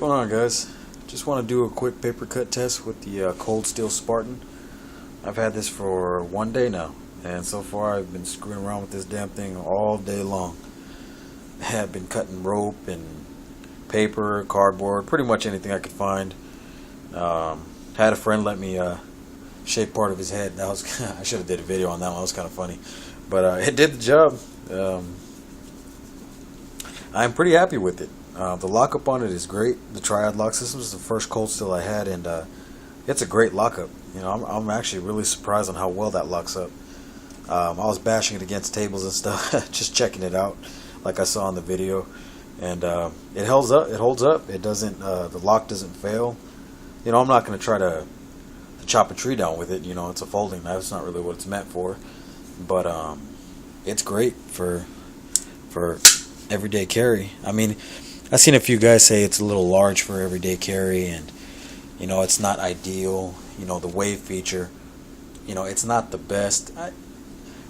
What's going on, guys? Just want to do a quick paper cut test with the cold steel Spartan. I've had this for 1 day now, and so far I've been screwing around with this damn thing all day long. I've been cutting rope and paper, cardboard, pretty much anything I could find. Had a friend let me shape part of his head. That was I should have did a video on that one. That was kind of funny, but it did the job. I'm pretty happy with it. The lockup on it is great. The triad lock system is the first cold steel I had, and it's a great lockup. You know, I'm actually really surprised on how well that locks up. I was bashing it against tables and stuff, just checking it out, like I saw in the video, and it holds up. It holds up. It doesn't. The lock doesn't fail. You know, I'm not going to try to chop a tree down with it. You know, it's a folding knife. It's not really what it's meant for, but it's great for everyday carry. I mean, I've seen a few guys say it's a little large for everyday carry, and you know, it's not ideal. You know, the wave feature, you know, it's not the best.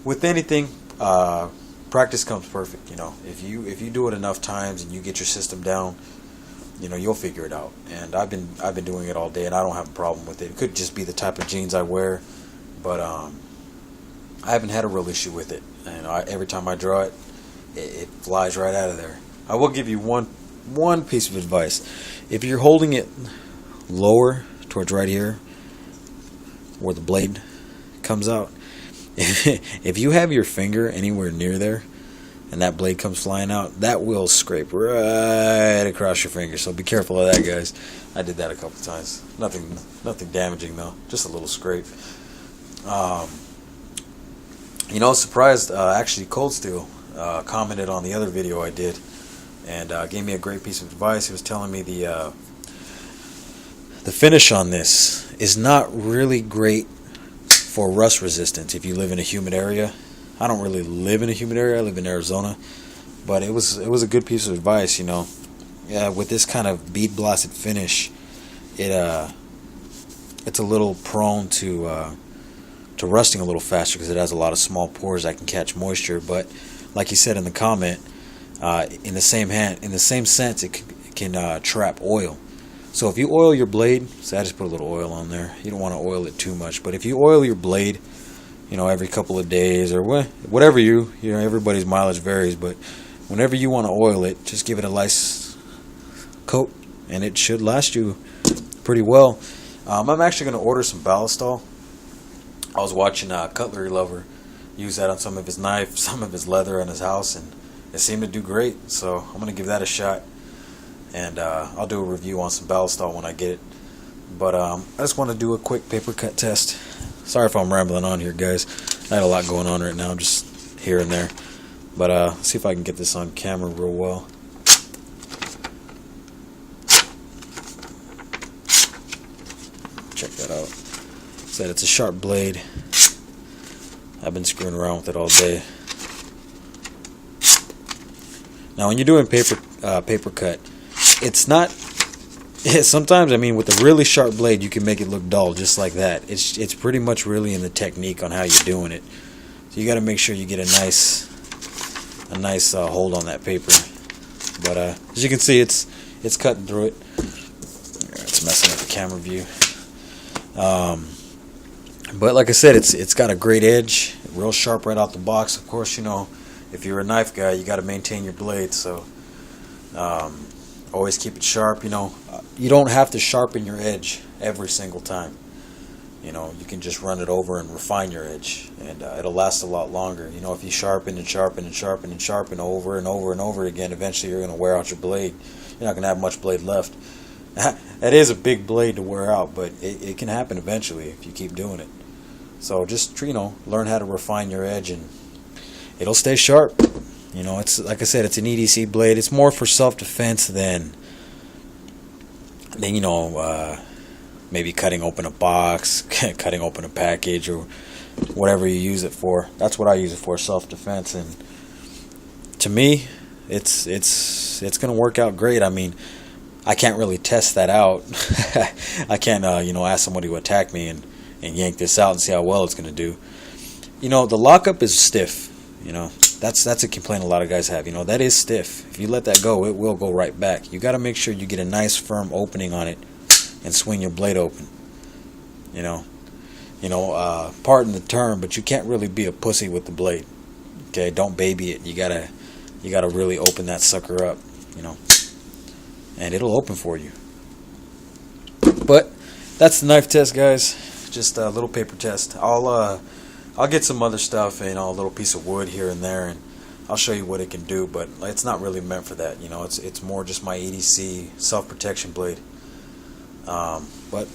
With anything, practice comes perfect. You know, if you do it enough times and you get your system down, you know, you'll figure it out. And I've been doing it all day, and I don't have a problem with it. It could just be the type of jeans I wear, but I haven't had a real issue with it. And every time I draw it, it flies right out of there. I will give you one piece of advice. If you're holding it lower towards right here where the blade comes out, if you have your finger anywhere near there and that blade comes flying out, that will scrape right across your finger. So be careful of that, guys. I did that a couple times. Nothing damaging though, just a little scrape. You know, I was surprised, actually Cold Steel commented on the other video I did, and gave me a great piece of advice. He was telling me the finish on this is not really great for rust resistance if you live in a humid area. I don't really live in a humid area. I live in Arizona, but it was a good piece of advice. You know, yeah, with this kind of bead blasted finish, it's a little prone to rusting a little faster because it has a lot of small pores that can catch moisture. But like he said in the comment, in the same sense, it can trap oil. So if you oil your blade, so I just put a little oil on there. You don't want to oil it too much, but if you oil your blade, you know, every couple of days or whatever you know, everybody's mileage varies, but whenever you want to oil it, just give it a nice coat, and it should last you pretty well. I'm actually going to order some ballistol. I was watching Cutlery Lover use that on some of his knife, some of his leather in his house, and it seemed to do great. So I'm going to give that a shot, and I'll do a review on some ballistol when I get it. But I just want to do a quick paper cut test. Sorry if I'm rambling on here, guys. I had a lot going on right now, just here and there. But let's see if I can get this on camera real well. Check that out. Said it's a sharp blade. I've been screwing around with it all day. Now, when you're doing paper cut, it's not. Sometimes, I mean, with a really sharp blade, you can make it look dull, just like that. It's pretty much really in the technique on how you're doing it. So you got to make sure you get a nice hold on that paper. But as you can see, it's cutting through it. It's messing up the camera view. But like I said, it's got a great edge, real sharp right out the box. Of course, you know, if you're a knife guy, you got to maintain your blade, so always keep it sharp. You know, you don't have to sharpen your edge every single time. You know, you can just run it over and refine your edge, and it'll last a lot longer. You know, if you sharpen and sharpen and sharpen and sharpen over and over and over again, eventually you're going to wear out your blade. You're not going to have much blade left. That is a big blade to wear out, but it can happen eventually if you keep doing it. So just, you know, learn how to refine your edge, and it'll stay sharp. You know, it's like I said, it's an EDC blade. It's more for self-defense than you know, maybe cutting open a box, cutting open a package, or whatever you use it for. That's what I use it for, self-defense. And to me, it's going to work out great. I mean, I can't really test that out. I can't, you know, ask somebody to attack me and yank this out and see how well it's going to do. You know, the lockup is stiff. You know, That's a complaint a lot of guys have. You know, that is stiff. If you let that go, it will go right back. You got to make sure you get a nice firm opening on it and swing your blade open. You know, pardon the term, but you can't really be a pussy with the blade. Okay, don't baby it. You gotta really open that sucker up. You know, and it'll open for you. But that's the knife test, guys. Just a little paper test. I'll get some other stuff, a little piece of wood here and there, and I'll show you what it can do. But it's not really meant for that. It's more just my EDC self-protection blade. But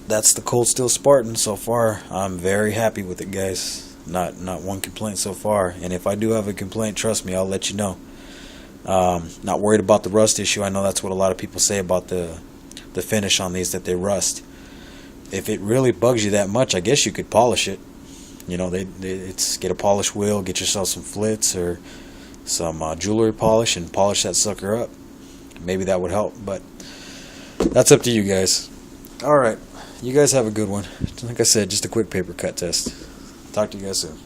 that's the Cold Steel Spartan so far. I'm very happy with it, guys. Not one complaint so far. And if I do have a complaint, trust me, I'll let you know. Not worried about the rust issue. I know that's what a lot of people say about the finish on these, that they rust. If it really bugs you that much, I guess you could polish it. It's get a polish wheel, get yourself some flits or some jewelry polish and polish that sucker up. Maybe that would help, but that's up to you guys. Alright, you guys have a good one. Like I said, just a quick paper cut test. Talk to you guys soon.